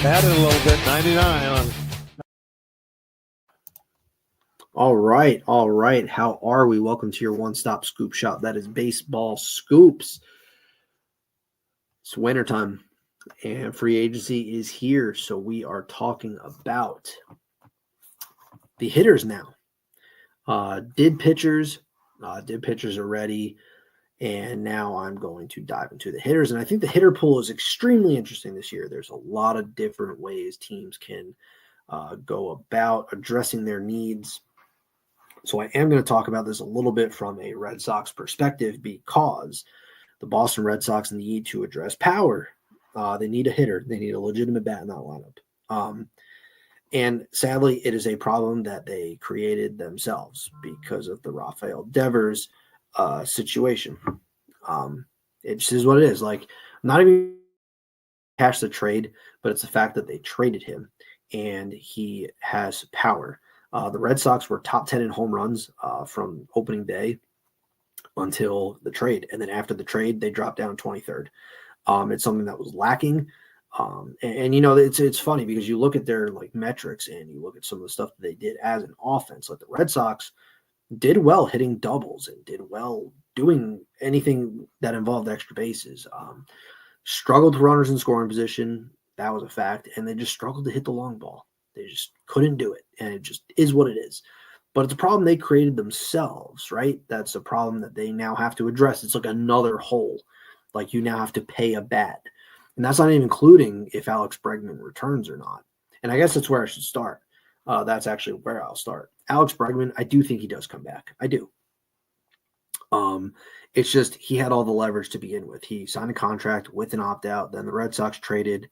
Added a little bit, 99 on. All right. How are we? Welcome to your one-stop scoop shop. That is Baseball Scoops. It's wintertime, and free agency is here, so we are talking about the hitters now. Did pitchers already, and now I'm going to dive into the hitters. And I think the hitter pool is extremely interesting this year. There's a lot of different ways teams can go about addressing their needs. So I am going to talk about this a little bit from a Red Sox perspective because the Boston Red Sox need to address power. They need a hitter. They need a legitimate bat in that lineup. And sadly, it is a problem that they created themselves because of the Rafael Devers situation. It just is what it is. Like, I'm not even cash the trade, but it's the fact that they traded him and he has power. The Red Sox were top 10 in home runs from opening day until the trade. And then after the trade, they dropped down 23rd. It's something that was lacking. And you know, it's funny because you look at their like metrics and you look at some of the stuff that they did as an offense. Like the Red Sox did well hitting doubles and did well doing anything that involved extra bases. Struggled with runners in scoring position. That was a fact. And they just struggled to hit the long ball. They just couldn't do it. And it just is what it is. But it's a problem they created themselves, right? That's a problem that they now have to address. It's like another hole. Like you now have to pay a bat. And that's not even including if Alex Bregman returns or not. And I guess that's where I should start. That's actually where I'll start. Alex Bregman, I do think he does come back. I do. It's just he had all the leverage to begin with. He signed a contract with an opt-out. Then the Red Sox traded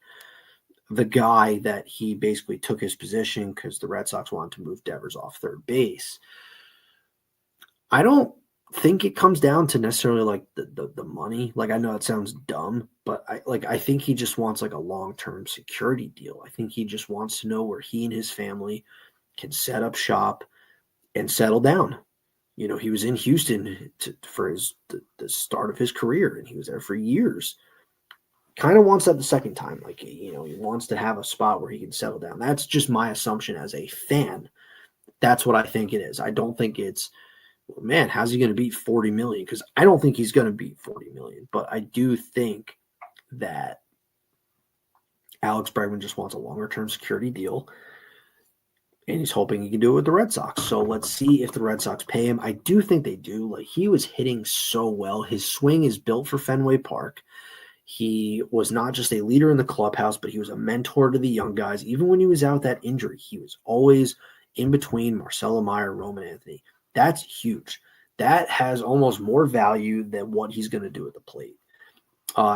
the guy that he basically took his position because the Red Sox wanted to move Devers off third base. I don't think it comes down to necessarily like the money. Like I know it sounds dumb, but I think he just wants like a long-term security deal. I think he just wants to know where he and his family can set up shop and settle down. You know, he was in Houston for the start of his career, and he was there for years. Kind of wants that the second time. Like, you know, he wants to have a spot where he can settle down. That's just my assumption as a fan. That's what I think it is. I don't think it's, well, man, how's he going to beat 40 million? Because I don't think he's going to beat 40 million. But I do think that Alex Bregman just wants a longer-term security deal, and he's hoping he can do it with the Red Sox. So let's see if the Red Sox pay him. I do think they do. Like, he was hitting so well. His swing is built for Fenway Park. He was not just a leader in the clubhouse, but he was a mentor to the young guys. Even when he was out with that injury, he was always in between Marcelo Meyer, Roman Anthony. That's huge. That has almost more value than what he's going to do at the plate.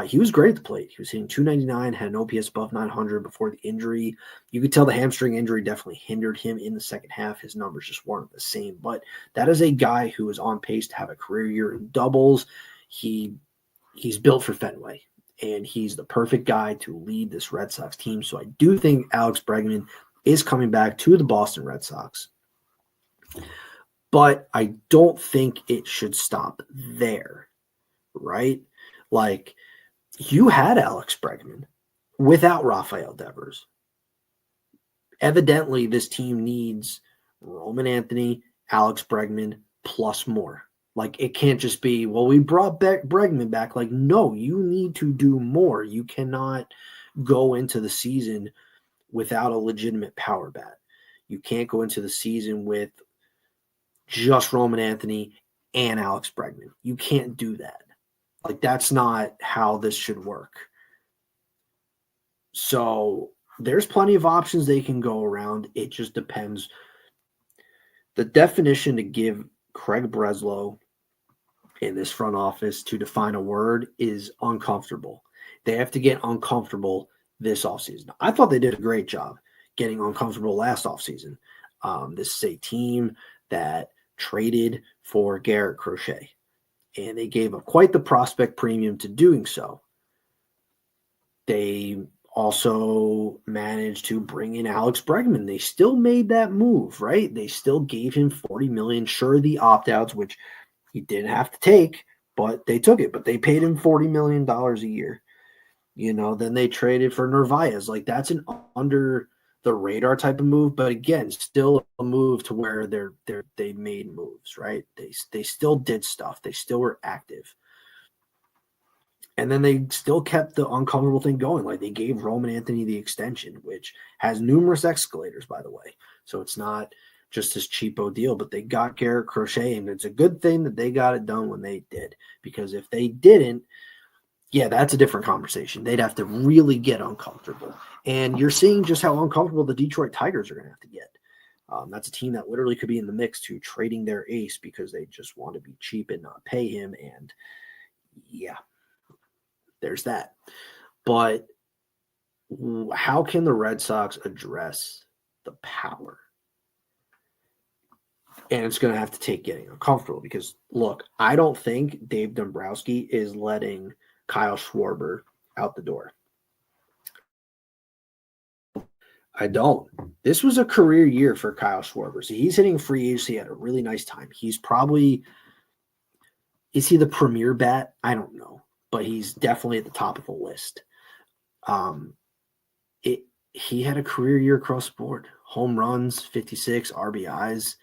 He was great at the plate. He was hitting 299, had an OPS above 900 before the injury. You could tell the hamstring injury definitely hindered him in the second half. His numbers just weren't the same. But that is a guy who is on pace to have a career year in doubles. He's built for Fenway, and he's the perfect guy to lead this Red Sox team. So I do think Alex Bregman is coming back to the Boston Red Sox. But I don't think it should stop there, right? Like, you had Alex Bregman without Rafael Devers. Evidently, this team needs Roman Anthony, Alex Bregman, plus more. Like, it can't just be, well, we brought Bregman back. Like, no, you need to do more. You cannot go into the season without a legitimate power bat. You can't go into the season with just Roman Anthony and Alex Bregman. You can't do that. Like, that's not how this should work. So there's plenty of options they can go around. It just depends. The definition to give Craig Breslow in this front office to define a word is uncomfortable. They have to get uncomfortable this offseason. I thought they did a great job getting uncomfortable last offseason. This is a team that traded for Garrett Crochet, and they gave up quite the prospect premium to doing so. They also managed to bring in Alex Bregman. They still made that move, right? They still gave him $40 million. Sure, the opt-outs, which he didn't have to take, but they took it. But they paid him $40 million a year. You know, then they traded for Narvaez. Like, that's an under the radar type of move, but again, still a move to where they made moves, right? They still did stuff. They still were active. And then they still kept the uncomfortable thing going. Like they gave Roman Anthony the extension, which has numerous escalators, by the way. So it's not just this cheapo deal, but they got Garrett Crochet, and it's a good thing that they got it done when they did. Because if they didn't, yeah, that's a different conversation. They'd have to really get uncomfortable. And you're seeing just how uncomfortable the Detroit Tigers are going to have to get. That's a team that literally could be in the mix to trading their ace because they just want to be cheap and not pay him. And yeah, there's that. But how can the Red Sox address the power? And it's going to have to take getting uncomfortable because, look, I don't think Dave Dombrowski is letting Kyle Schwarber out the door. I don't. This was a career year for Kyle Schwarber. So he's hitting free agency at a really nice time. He's probably – is he the premier bat? I don't know. But he's definitely at the top of the list. He had a career year across the board. Home runs, 56, RBIs,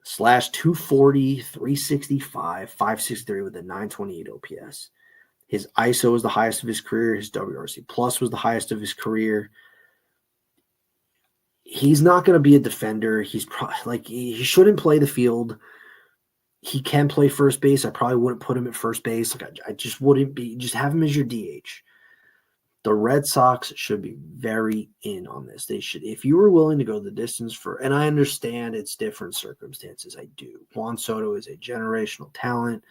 slash 240, 365, 563 with a 928 OPS. His ISO was the highest of his career. His WRC plus was the highest of his career. He's not going to be a defender. He's probably like he shouldn't play the field. He can play first base. I probably wouldn't put him at first base. Like I just wouldn't be. Just have him as your DH. The Red Sox should be very in on this. They should, if you were willing to go the distance for, and I understand it's different circumstances. I do. Juan Soto is a generational talent.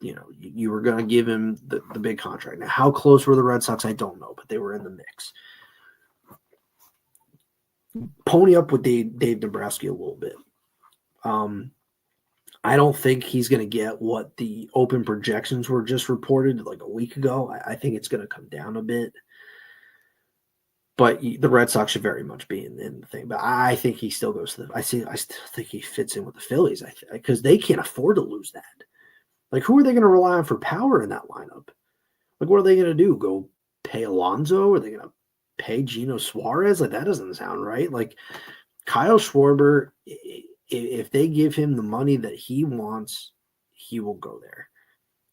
You know, you were going to give him the big contract. Now, how close were the Red Sox? I don't know, but they were in the mix. Pony up with Dave Dombrowski a little bit. I don't think he's going to get what the open projections were just reported like a week ago. I think it's going to come down a bit. But the Red Sox should very much be in the thing. But I think he still goes to I still think he fits in with the Phillies because they can't afford to lose that. Like, who are they going to rely on for power in that lineup? Like, what are they going to do? Go pay Alonso? Are they going to pay Gino Suarez? Like, that doesn't sound right. Like, Kyle Schwarber, if they give him the money that he wants, he will go there.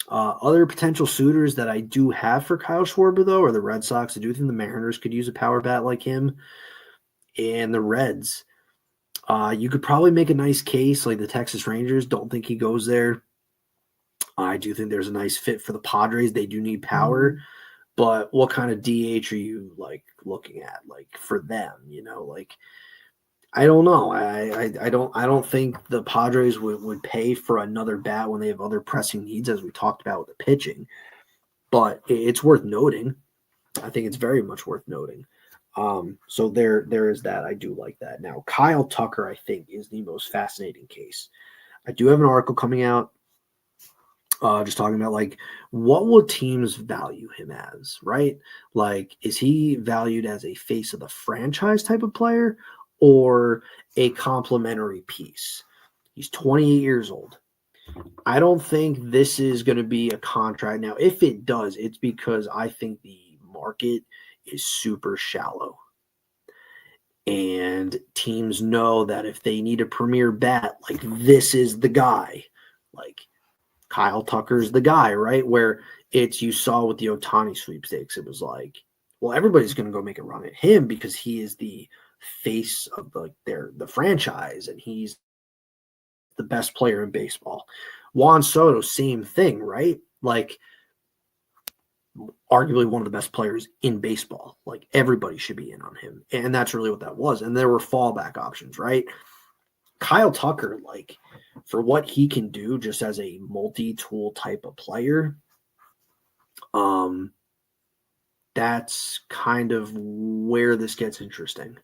Other potential suitors that I do have for Kyle Schwarber, though, are the Red Sox. I do think the Mariners could use a power bat like him. And the Reds. You could probably make a nice case, like the Texas Rangers. Don't think he goes there. I do think there's a nice fit for the Padres. They do need power. Mm-hmm. But what kind of DH are you, like, looking at, like, for them? You know, like, I don't know. I don't think the Padres would pay for another bat when they have other pressing needs, as we talked about with the pitching. But it's worth noting. I think it's very much worth noting. So there is that. I do like that. Now, Kyle Tucker, I think, is the most fascinating case. I do have an article coming out just talking about, like, what will teams value him as, right? Like, is he valued as a face of the franchise type of player or a complimentary piece? He's 28 years old. I don't think this is going to be a contract. Now, if it does, it's because I think the market is super shallow. And teams know that if they need a premier bat, like, this is the guy. Like, Kyle Tucker's the guy, right? Where it's, you saw with the Ohtani sweepstakes, it was like, well, everybody's going to go make a run at him because he is the face of the franchise, and he's the best player in baseball. Juan Soto, same thing, right? Like, arguably one of the best players in baseball. Like, everybody should be in on him. And that's really what that was. And there were fallback options, right? Kyle Tucker, like, for what he can do just as a multi-tool type of player, that's kind of where this gets interesting.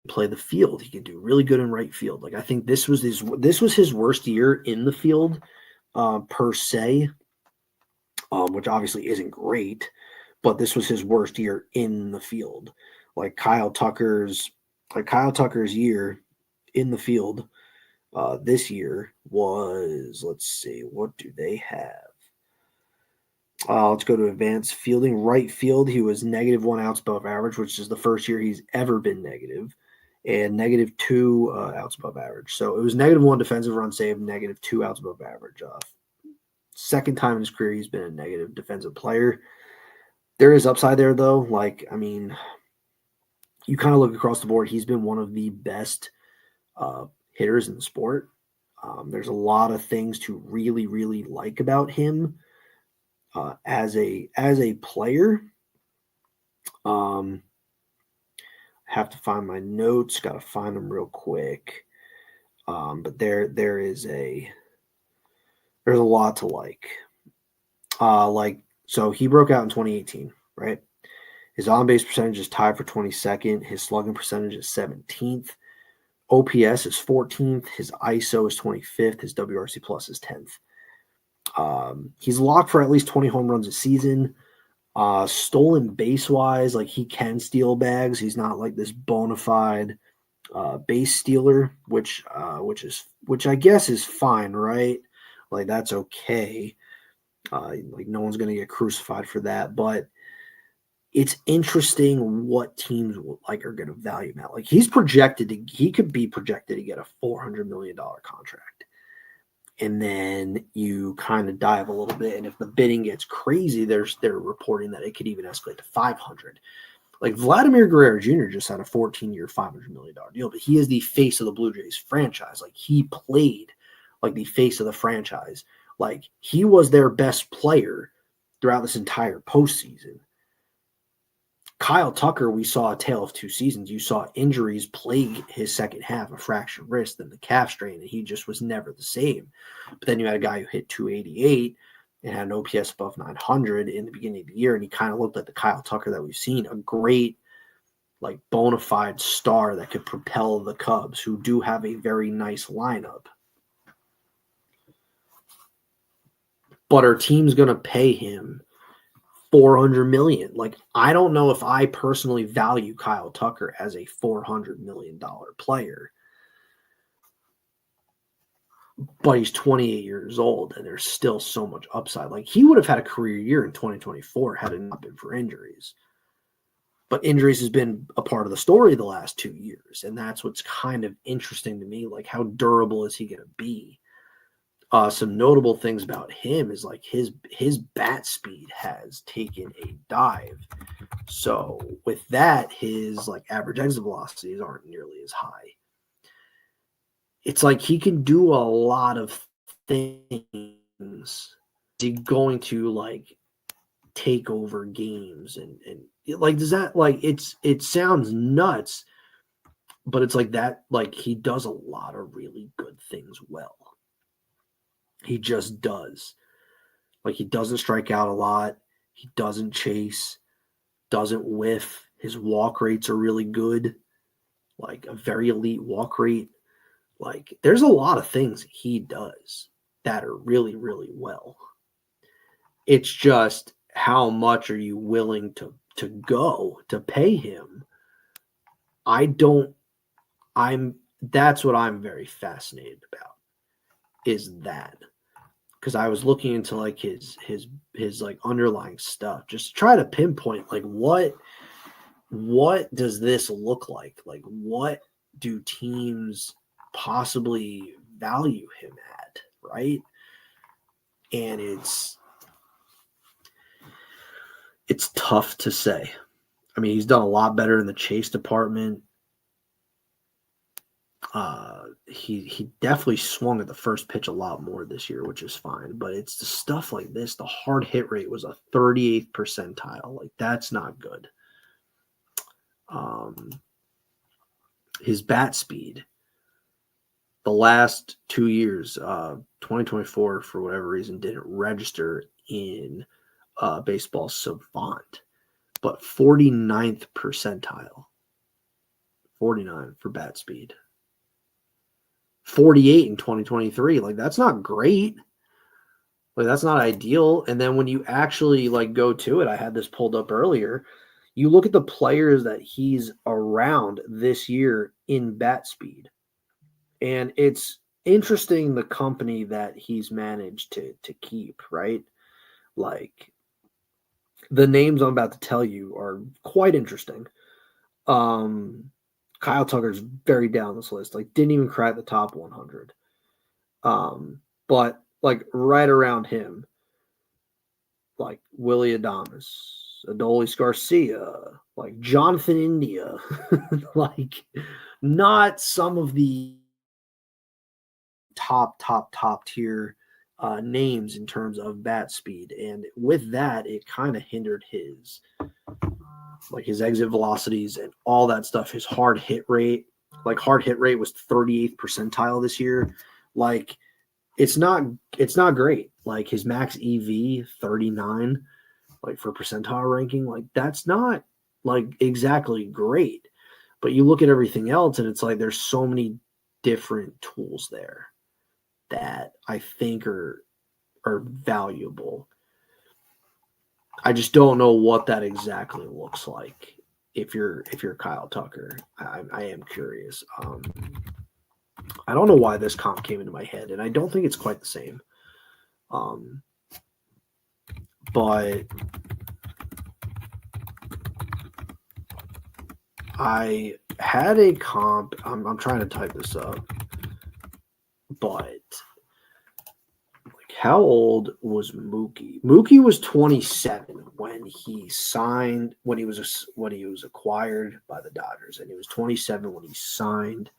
Play the field. He can do really good in right field. Like, I think this was his worst year in the field, per se, which obviously isn't great, but this was his worst year in the field. Like Kyle Tucker's year in the field this year was, let's see, what do they have? Let's go to advanced fielding. Right field, he was -1 outs above average, which is the first year he's ever been negative, and -2 outs above average. So it was -1 defensive run saved, -2 outs above average. Second time in his career he's been a negative defensive player. There is upside there, though. Like, I mean, you kind of look across the board, he's been one of the best hitters in the sport. There's a lot of things to really, really like about him as a player. Have to find my notes. Got to find them real quick. But there's a lot to like. So he broke out in 2018, right? His on-base percentage is tied for 22nd. His slugging percentage is 17th. OPS is 14th. His ISO is 25th. His WRC plus is 10th. He's locked for at least 20 home runs a season. Stolen base-wise, like he can steal bags. He's not like this bona fide base stealer, which I guess is fine, right? Like that's okay. Like no one's gonna get crucified for that, but it's interesting what teams like are gonna value him at. Like he could be projected to get a $400 million contract. And then you kind of dive a little bit, and if the bidding gets crazy, they're reporting that it could even escalate to 500. Like Vladimir Guerrero Jr. just had a 14-year, $500 million deal, but he is the face of the Blue Jays franchise. Like he played like the face of the franchise. Like he was their best player throughout this entire postseason. Kyle Tucker, we saw a tale of two seasons. You saw injuries plague his second half, a fractured wrist, then the calf strain, and he just was never the same. But then you had a guy who hit 288 and had an OPS above 900 in the beginning of the year, and he kind of looked like the Kyle Tucker that we've seen, a great, like, bona fide star that could propel the Cubs, who do have a very nice lineup. But our team's going to pay him $400 million. Like, I don't know if I personally value Kyle Tucker as a $400 million player, but he's 28 years old and there's still so much upside. Like he would have had a career year in 2024 had it not been for injuries, but injuries has been a part of the story the last 2 years. And that's what's kind of interesting to me. Like how durable is he going to be? Some notable things about him is like his bat speed has taken a dive. So with that, his like average exit velocities aren't nearly as high. It's like he can do a lot of things. Is he going to like take over games and like does that like it sounds nuts, but it's like that, like he does a lot of really good things well. He just does. Like he doesn't strike out a lot. He doesn't chase, doesn't whiff. His walk rates are really good, like a very elite walk rate. Like there's a lot of things he does that are really, really well. It's just how much are you willing to go to pay him? That's what I'm very fascinated about is that. Because I was looking into like his like underlying stuff, just to try to pinpoint like what does this look like? Like what do teams possibly value him at, right? And it's tough to say. I mean, he's done a lot better in the chase department. He definitely swung at the first pitch a lot more this year, which is fine. But it's the stuff like this. The hard hit rate was a 38th percentile. Like that's not good. His bat speed, the last 2 years, 2024 for whatever reason didn't register in Baseball Savant, but 49th percentile, 49 for bat speed. 48 in 2023. Like that's not great. Like that's not ideal. And then when you actually like go to it, I had this pulled up earlier. You look at the players that he's around this year in bat speed. And it's interesting the company that he's managed to keep, right? Like The names I'm about to tell you are quite interesting. Kyle Tucker's very down this list. Like, didn't even crack the top 100. But like right around him, like Willie Adames, Adolis Garcia, like Jonathan India, like not some of the top tier names in terms of bat speed. And with that, it kind of hindered his exit velocities and all that stuff. His hard hit rate was 38th percentile this year. Like, it's not great. Like, his max EV 39, like for percentile ranking, like that's not like exactly great. But you look at everything else and it's like there's so many different tools there that I think are valuable. I just don't know what that exactly looks like. If you're Kyle Tucker, I am curious. I don't know why this comp came into my head, and I don't think it's quite the same. But I had a comp. I'm trying to type this up, but like, how old was Mookie? Mookie was 27 when he signed. When he was acquired by the Dodgers, and he was 27 when he signed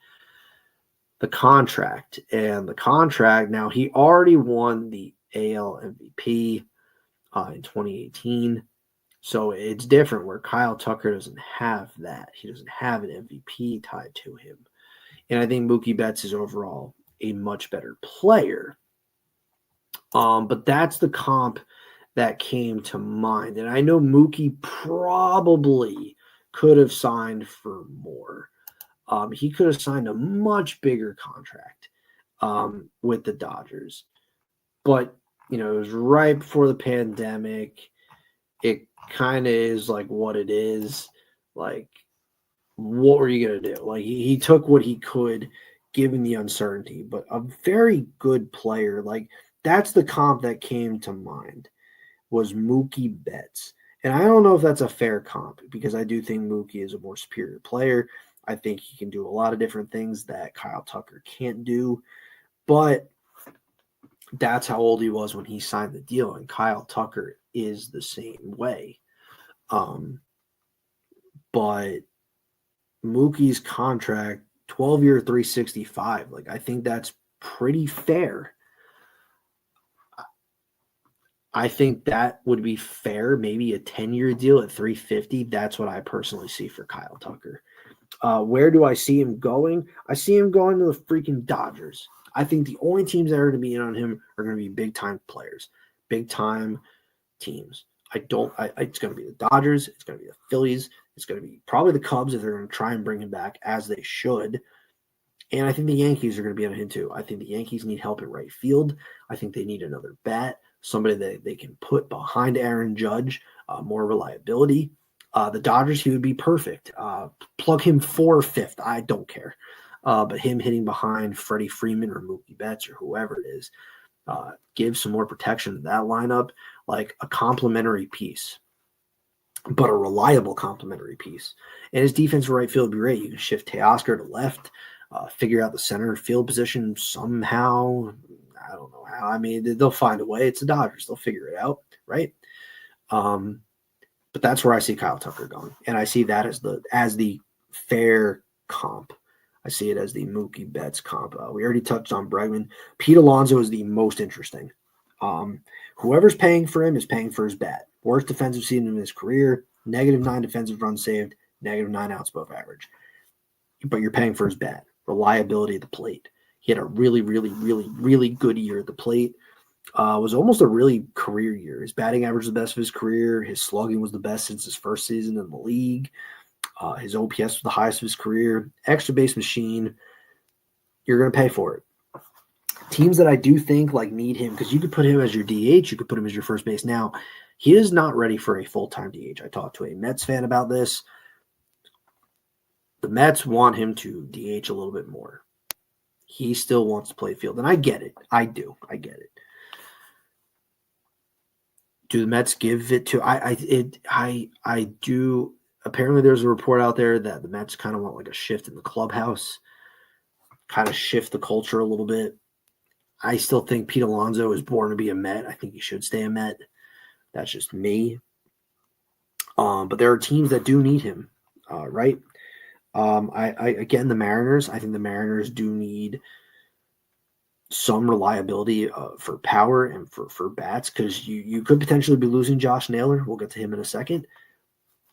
the contract. And the contract, now he already won the AL MVP in 2018. So it's different where Kyle Tucker doesn't have that. He doesn't have an MVP tied to him. And I think Mookie Betts is overall a much better player. But that's the comp that came to mind. And I know Mookie probably could have signed for more. He could have signed a much bigger contract with the Dodgers. But, it was right before the pandemic. It kind of is like what it is. Like, what were you going to do? Like, he took what he could given the uncertainty, but a very good player. Like, that's the comp that came to mind was Mookie Betts. And I don't know if that's a fair comp because I do think Mookie is a more superior player. I think he can do a lot of different things that Kyle Tucker can't do. But that's how old he was when he signed the deal, and Kyle Tucker is the same way. But Mookie's contract, 12-year, 365, like I think that's pretty fair. I think that would be fair. Maybe a 10-year deal at 350. That's what I personally see for Kyle Tucker. Where do I see him going? I see him going to the freaking Dodgers. I think the only teams that are going to be in on him are going to be big-time players, big-time teams. It's going to be the Dodgers. It's going to be the Phillies. It's going to be probably the Cubs if they're going to try and bring him back, as they should. And I think the Yankees are going to be on him too. I think the Yankees need help at right field. I think they need another bat, somebody that they can put behind Aaron Judge, more reliability. The Dodgers, he would be perfect. Plug him for fifth. I don't care. But him hitting behind Freddie Freeman or Mookie Betts or whoever it is, give some more protection to that lineup, like a complementary piece, but a reliable complementary piece. And his defense right field would be great. You can shift Teoscar to left, figure out the center field position somehow. I don't know how. I mean, they'll find a way. It's the Dodgers. They'll figure it out, right? But that's where I see Kyle Tucker going, and I see that as the fair comp. I see it as the Mookie Betts comp. We already touched on Bregman. Pete Alonso is the most interesting. Whoever's paying for him is paying for his bat. Worst defensive season in his career, -9 defensive runs saved, -9 outs above average. But you're paying for his bat. Reliability at the plate. He had a really, really, really, really good year at the plate. Was almost a really career year. His batting average was the best of his career. His slugging was the best since his first season in the league. His OPS was the highest of his career. Extra base machine. You're going to pay for it. Teams that I do think need him, because you could put him as your DH, you could put him as your first base. Now, he is not ready for a full-time DH. I talked to a Mets fan about this. The Mets want him to DH a little bit more. He still wants to play field, and I get it. I do. I get it. Do the Mets give it to I do. Apparently there's a report out there that the Mets kind of want like a shift in the clubhouse, kind of shift the culture a little bit. I still think Pete Alonso is born to be a Met. I think he should stay a Met. That's just me. But there are teams that do need him, right? Again, the Mariners. I think the Mariners do need some reliability for power and for bats, because you could potentially be losing Josh Naylor. We'll get to him in a second.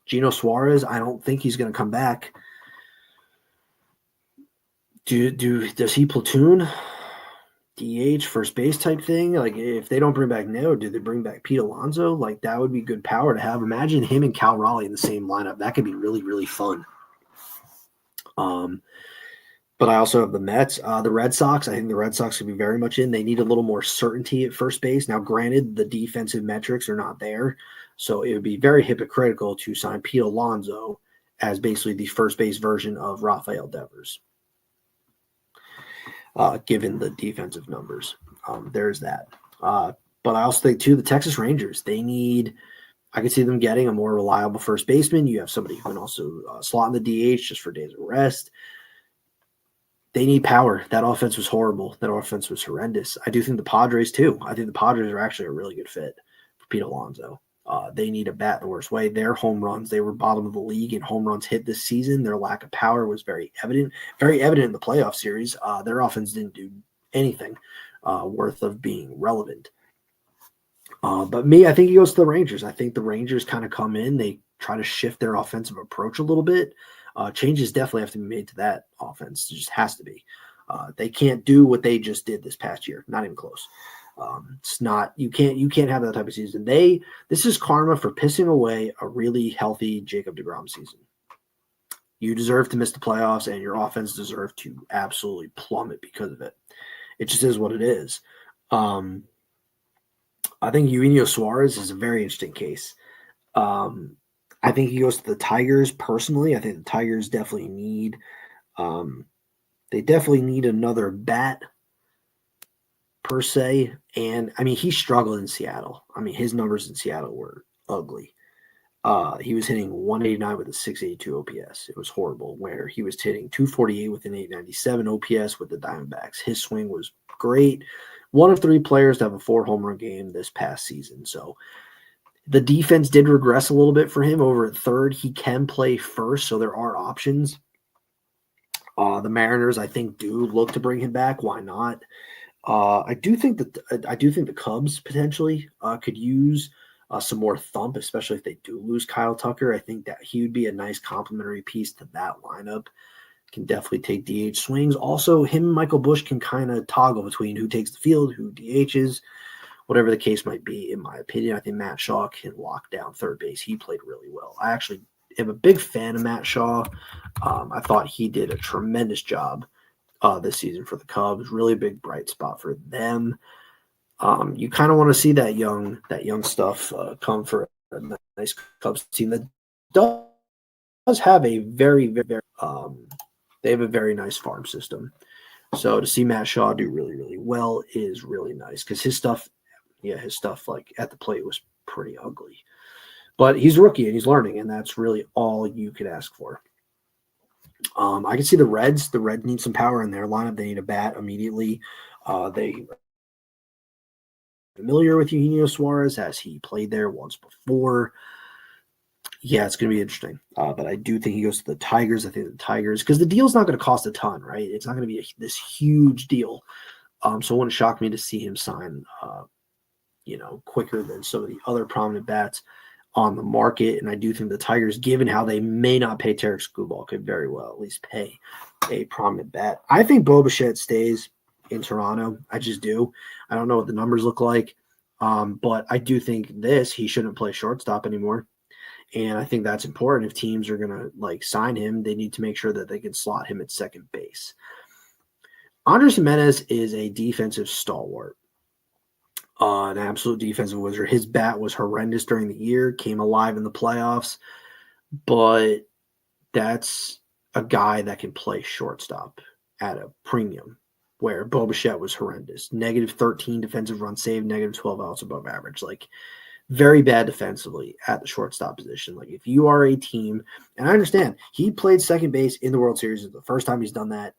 Gino Suarez, I don't think he's going to come back. Does he platoon? DH, first base type thing? Like, if they don't bring back Naylor, do they bring back Pete Alonso? Like, that would be good power to have. Imagine him and Cal Raleigh in the same lineup. That could be really, really fun. But I also have the Mets. The Red Sox, I think the Red Sox could be very much in. They need a little more certainty at first base. Now, granted, the defensive metrics are not there, so it would be very hypocritical to sign Pete Alonso as basically the first base version of Rafael Devers, given the defensive numbers. There's that. But I also think, too, the Texas Rangers, I could see them getting a more reliable first baseman. You have somebody who can also slot in the DH just for days of rest. They need power. That offense was horrible. That offense was horrendous. I do think the Padres, too. I think the Padres are actually a really good fit for Pete Alonso. They need a bat the worst way. Their home runs, they were bottom of the league in home runs hit this season. Their lack of power was very evident in the playoff series. Their offense didn't do anything worth of being relevant. But I think he goes to the Rangers. I think the Rangers kind of come in. They try to shift their offensive approach a little bit. Changes definitely have to be made to that offense. It just has to be. They can't do what they just did this past year. Not even close. It's not. You can't have that type of season. This is karma for pissing away a really healthy Jacob deGrom season. You deserve to miss the playoffs, and your offense deserves to absolutely plummet because of it. It just is what it is. I think Eugenio Suarez is a very interesting case. I think he goes to the Tigers personally. I think the Tigers definitely need another bat per se. And I mean, he struggled in Seattle. I mean, his numbers in Seattle were ugly. He was hitting 189 with a 682 OPS. It was horrible, where he was hitting 248 with an 897 OPS with the Diamondbacks. His swing was great. One of 3 players to have a 4 home run game this past season. So the defense did regress a little bit for him over at third. He can play first, so there are options. The Mariners, I think, do look to bring him back. Why not? I do think the Cubs potentially could use some more thump, especially if they do lose Kyle Tucker. I think that he would be a nice complementary piece to that lineup. Can definitely take DH swings. Also, him and Michael Busch can kind of toggle between who takes the field, who DHs. Whatever the case might be, in my opinion, I think Matt Shaw can lock down third base. He played really well. I actually am a big fan of Matt Shaw. I thought he did a tremendous job this season for the Cubs. Really big bright spot for them. You kind of want to see that young stuff come for a nice Cubs team that does have a very, very they have a very nice farm system. So to see Matt Shaw do really, really well is really nice, because his stuff like at the plate was pretty ugly. But he's a rookie and he's learning, and that's really all you could ask for. I can see the Reds. The Reds need some power in their lineup. They need a bat immediately. They are familiar with Eugenio Suarez, as he played there once before. Yeah, it's going to be interesting. But I do think he goes to the Tigers. I think the Tigers, because the deal's not going to cost a ton, right? It's not going to be this huge deal. So it wouldn't shock me to see him sign quicker than some of the other prominent bats on the market. And I do think the Tigers, given how they may not pay Tarek Skubal, could very well at least pay a prominent bat. I think Bo Bichette stays in Toronto. I just do. I don't know what the numbers look like, but I do think he shouldn't play shortstop anymore. And I think that's important. If teams are going to sign him, they need to make sure that they can slot him at second base. Andres Jimenez is a defensive stalwart. An absolute defensive wizard. His bat was horrendous during the year, came alive in the playoffs, but that's a guy that can play shortstop at a premium, where Bo Bichette was horrendous. -13 defensive run saved, -12 outs above average. very bad defensively at the shortstop position. Like if you are a team, and I understand he played second base in the World Series. It's the first time he's done that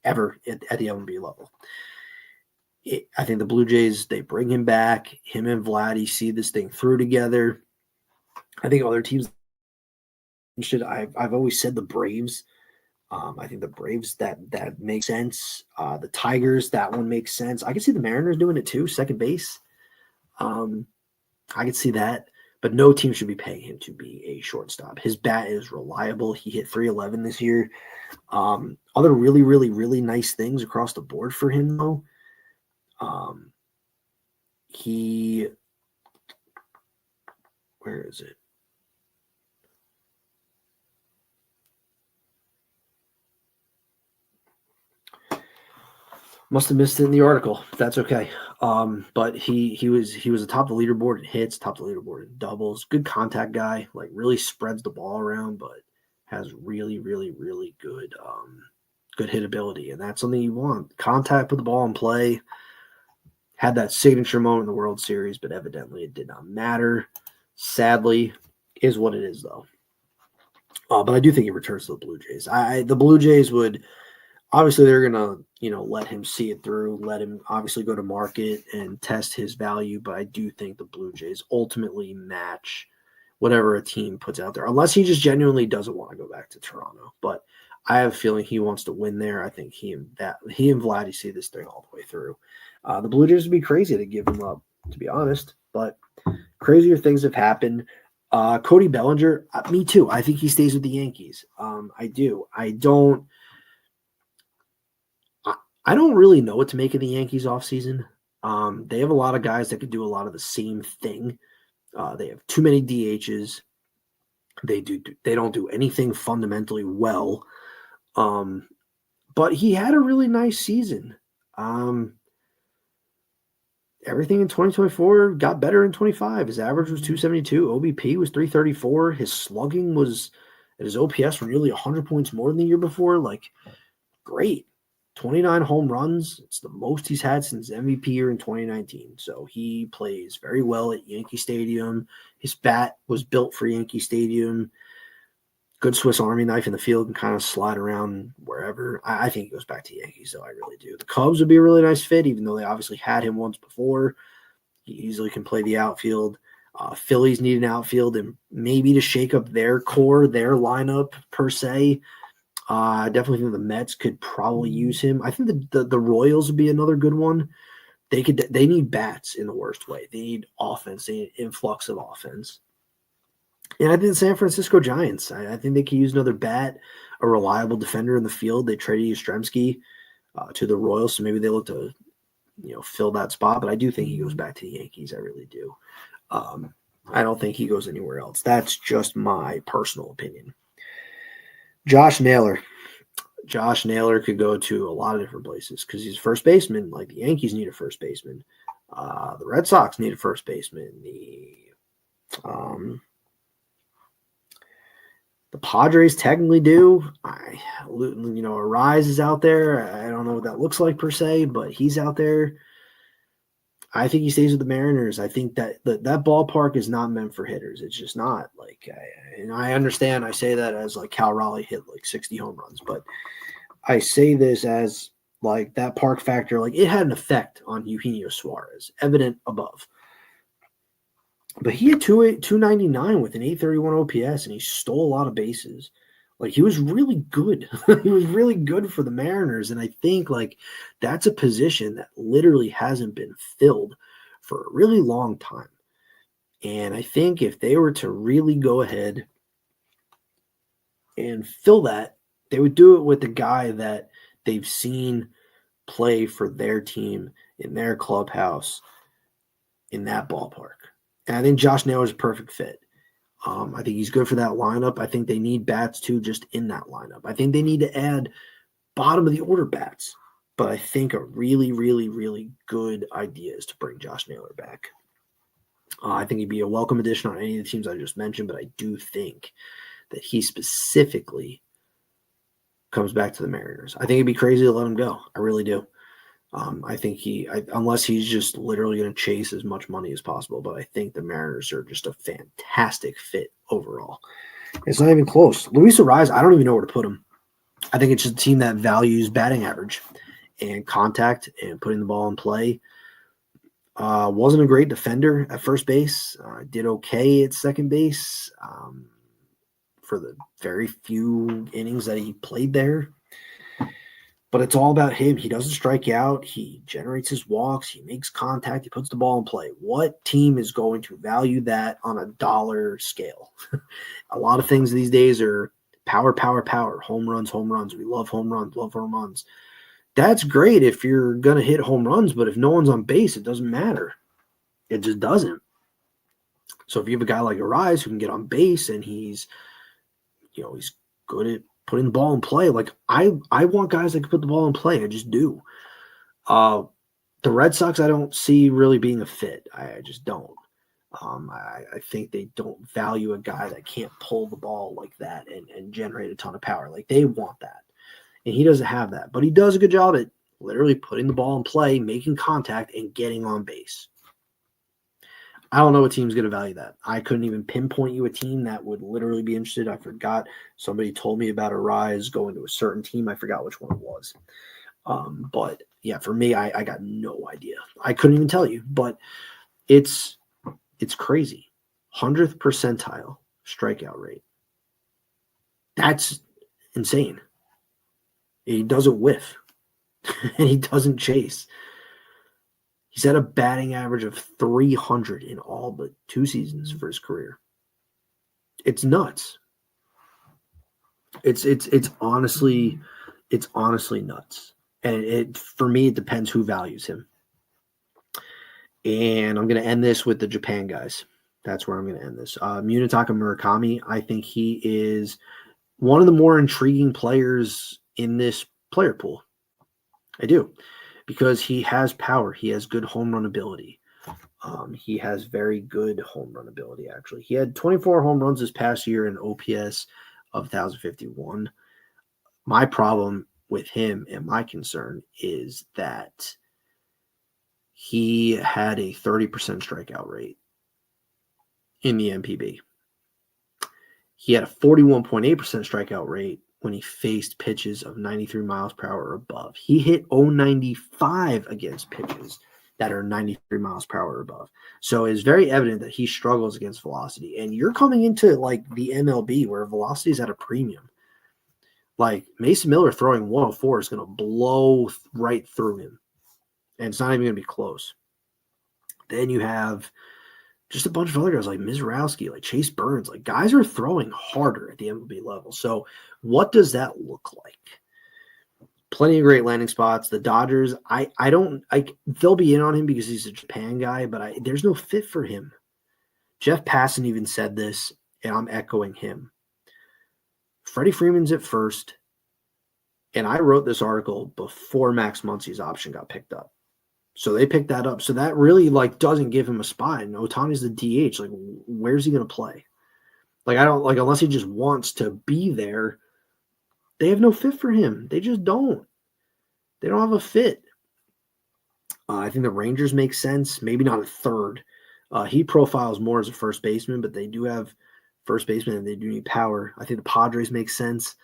ever at the MLB level. I think the Blue Jays, they bring him back. Him and Vladdy see this thing through together. I think other teams should. I've always said the Braves. I think the Braves that makes sense. The Tigers, that one makes sense. I can see the Mariners doing it too, second base. I can see that, but no team should be paying him to be a shortstop. His bat is reliable. He hit 311 this year. Other really, really, really nice things across the board for him though. Where is it? Must have missed it in the article. That's okay. But he was atop the leaderboard in hits, top the leaderboard in doubles. Good contact guy. Like really spreads the ball around, but has really, really, really good good hit ability, and that's something you want. Contact with the ball in play. Had that signature moment in the World Series, but evidently it did not matter. Sadly, is what it is though. But I do think he returns to the Blue Jays. The Blue Jays would. Obviously, they're going to, let him see it through, let him obviously go to market and test his value. But I do think the Blue Jays ultimately match whatever a team puts out there, unless he just genuinely doesn't want to go back to Toronto. But I have a feeling he wants to win there. I think he and Vladdy see this thing all the way through. The Blue Jays would be crazy to give him up, to be honest. But crazier things have happened. Cody Bellinger, me too. I think he stays with the Yankees. I do. I don't really know what to make of the Yankees offseason. They have a lot of guys that could do a lot of the same thing. They have too many DHs. They don't do anything fundamentally well. But he had a really nice season. Everything in 2024 got better in 25. His average was 272. OBP was 334. His slugging was at his OPS were nearly 100 points more than the year before. Like, great. 29 home runs. It's the most he's had since MVP year in 2019. So he plays very well at Yankee Stadium. His bat was built for Yankee Stadium. Good Swiss Army knife in the field and kind of slide around wherever. I think he goes back to Yankees, though. I really do. The Cubs would be a really nice fit, even though they obviously had him once before. He easily can play the outfield. Phillies need an outfield and maybe to shake up their core, their lineup per se. I definitely think the Mets could probably use him. I think the Royals would be another good one. They need bats in the worst way. They need offense. They need influx of offense. And I think the San Francisco Giants, I think they could use another bat, a reliable defender in the field. They traded Yastrzemski to the Royals, so maybe they look to fill that spot. But I do think he goes back to the Yankees. I really do. I don't think he goes anywhere else. That's just my personal opinion. Josh Naylor. Josh Naylor could go to a lot of different places because he's a first baseman. Like the Yankees need a first baseman. The Red Sox need a first baseman. The Padres technically do. Arise is out there. I don't know what that looks like per se, but he's out there. I think he stays with the Mariners. I think that ballpark is not meant for hitters. It's just not. And I understand. I say that as like Cal Raleigh hit like 60 home runs, but I say this as like that park factor. Like it had an effect on Eugenio Suarez, evident above. But he had 299 with an 831 OPS, and he stole a lot of bases. Like he was really good. He was really good for the Mariners, and I think like that's a position that literally hasn't been filled for a really long time. And I think if they were to really go ahead and fill that, they would do it with the guy that they've seen play for their team in their clubhouse in that ballpark. And I think Josh Naylor is a perfect fit. I think he's good for that lineup. I think they need bats too, just in that lineup. I think they need to add bottom of the order bats. But I think a really, really, really good idea is to bring Josh Naylor back. I think he'd be a welcome addition on any of the teams I just mentioned, but I do think that he specifically comes back to the Mariners. I think it'd be crazy to let him go. I really do. I think unless he's just literally going to chase as much money as possible, but I think the Mariners are just a fantastic fit overall. It's not even close. Luis Arraez, I don't even know where to put him. I think it's just a team that values batting average and contact and putting the ball in play. Wasn't a great defender at first base. Did okay at second base for the very few innings that he played there. But it's all about him. He doesn't strike out. He generates his walks. He makes contact. He puts the ball in play. What team is going to value that on a dollar scale? A lot of things these days are power, power, power. Home runs, home runs. We love home runs, love home runs. That's great if you're going to hit home runs, but if no one's on base, it doesn't matter. It just doesn't. So if you have a guy like Arraez who can get on base and he's good at putting the ball in play. Like I want guys that can put the ball in play. I just do. The Red Sox, I don't see really being a fit. I just don't. I think they don't value a guy that can't pull the ball like that and generate a ton of power. Like they want that. And he doesn't have that. But he does a good job at literally putting the ball in play, making contact, and getting on base. I don't know what team's going to value that. I couldn't even pinpoint you a team that would literally be interested. I forgot. Somebody told me about Arraez going to a certain team. I forgot which one it was. But yeah, for me, I got no idea. I couldn't even tell you. But it's crazy. 100th percentile strikeout rate. That's insane. He doesn't whiff. And he doesn't chase. He's had a batting average of 300 in all but 2 seasons for his career. It's nuts. It's honestly nuts. And for me, it depends who values him. And I'm going to end this with the Japan guys. That's where I'm going to end this. Munetaka Murakami, I think he is one of the more intriguing players in this player pool. I do. Because he has power. He has good home run ability. He has very good home run ability, actually. He had 24 home runs this past year and OPS of 1,051. My problem with him and my concern is that he had a 30% strikeout rate in the MPB. He had a 41.8% strikeout rate when he faced pitches of 93 miles per hour or above. He hit 095 against pitches that are 93 miles per hour or above. So it's very evident that he struggles against velocity. And you're coming into like the MLB where velocity is at a premium. Like Mason Miller throwing 104 is going to blow right through him. And it's not even going to be close. Then you have just a bunch of other guys like Mizrowski, like Chase Burns. Like guys are throwing harder at the MLB level. So what does that look like? Plenty of great landing spots. The Dodgers, they'll be in on him because he's a Japan guy, but there's no fit for him. Jeff Passan even said this, and I'm echoing him. Freddie Freeman's at first, and I wrote this article before Max Muncy's option got picked up. So they picked that up. So that really doesn't give him a spot. And Ohtani's the DH. Like, where's he going to play? Like, unless he just wants to be there, they have no fit for him. They just don't. They don't have a fit. I think the Rangers make sense. Maybe not a third. He profiles more as a first baseman, but they do have first baseman and they do need power. I think the Padres make sense.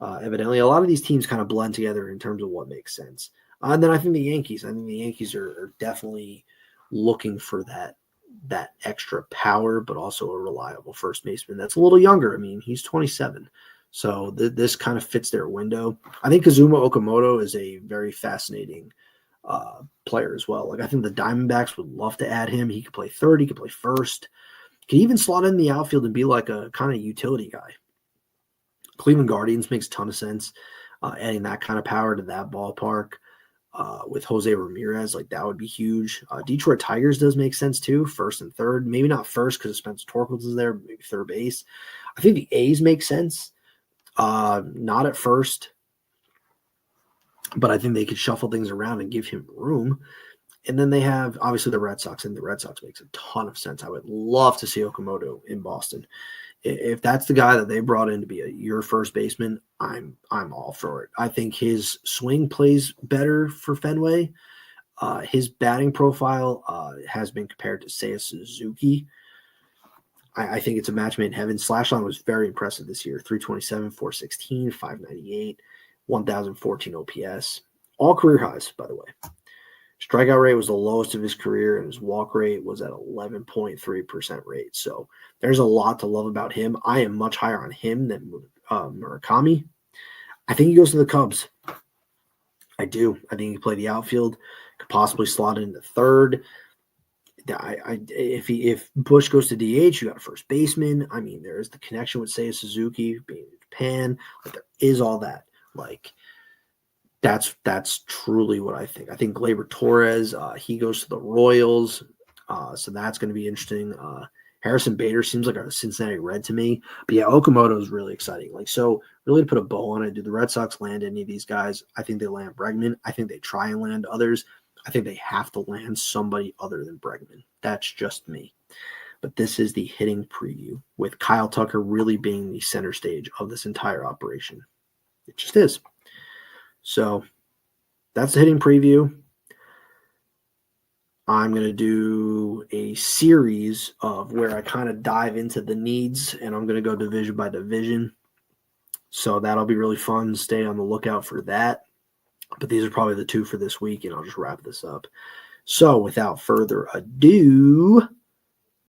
Evidently, a lot of these teams kind of blend together in terms of what makes sense. And then I think the Yankees. Are definitely looking for that extra power, but also a reliable first baseman that's a little younger. I mean, he's 27. So this kind of fits their window. I think Kazuma Okamoto is a very fascinating player as well. Like I think the Diamondbacks would love to add him. He could play third. He could play first. Could even slot in the outfield and be like a kind of utility guy. Cleveland Guardians makes a ton of sense. Adding that kind of power to that ballpark. With Jose Ramirez, like that would be huge. Detroit Tigers does make sense too, first and third. Maybe not first because Spencer Torkelson is there, maybe third base. I think the A's make sense. Not at first, but I think they could shuffle things around and give him room. And then they have obviously the Red Sox, and the Red Sox makes a ton of sense. I would love to see Okamoto in Boston. If that's the guy that they brought in to be your first baseman, I'm all for it. I think his swing plays better for Fenway. His batting profile has been compared to Seiya Suzuki. I think it's a match made in heaven. Slash line was very impressive this year. 327, 416, 598, 1014 OPS. All career highs, by the way. Strikeout rate was the lowest of his career, and his walk rate was at 11.3% rate. So there's a lot to love about him. I am much higher on him than Murakami. I think he goes to the Cubs. I do. I think he can play the outfield, could possibly slot into third. If Bush goes to DH, you got a first baseman. I mean, there is the connection with Seiya Suzuki being in Japan. Like, there is all that. Like, that's truly what I think. I think Gleyber Torres, he goes to the Royals, so that's going to be interesting. Harrison Bader seems like a Cincinnati Red to me. But yeah, Okamoto is really exciting. Like, so really to put a bow on it, do the Red Sox land any of these guys? I think they land Bregman. I think they try and land others. I think they have to land somebody other than Bregman. That's just me. But this is the hitting preview with Kyle Tucker really being the center stage of this entire operation. It just is. So that's the hitting preview. I'm going to do a series of where I kind of dive into the needs, and I'm going to go division by division. So that'll be really fun. Stay on the lookout for that. But these are probably the two for this week, and I'll just wrap this up. So without further ado,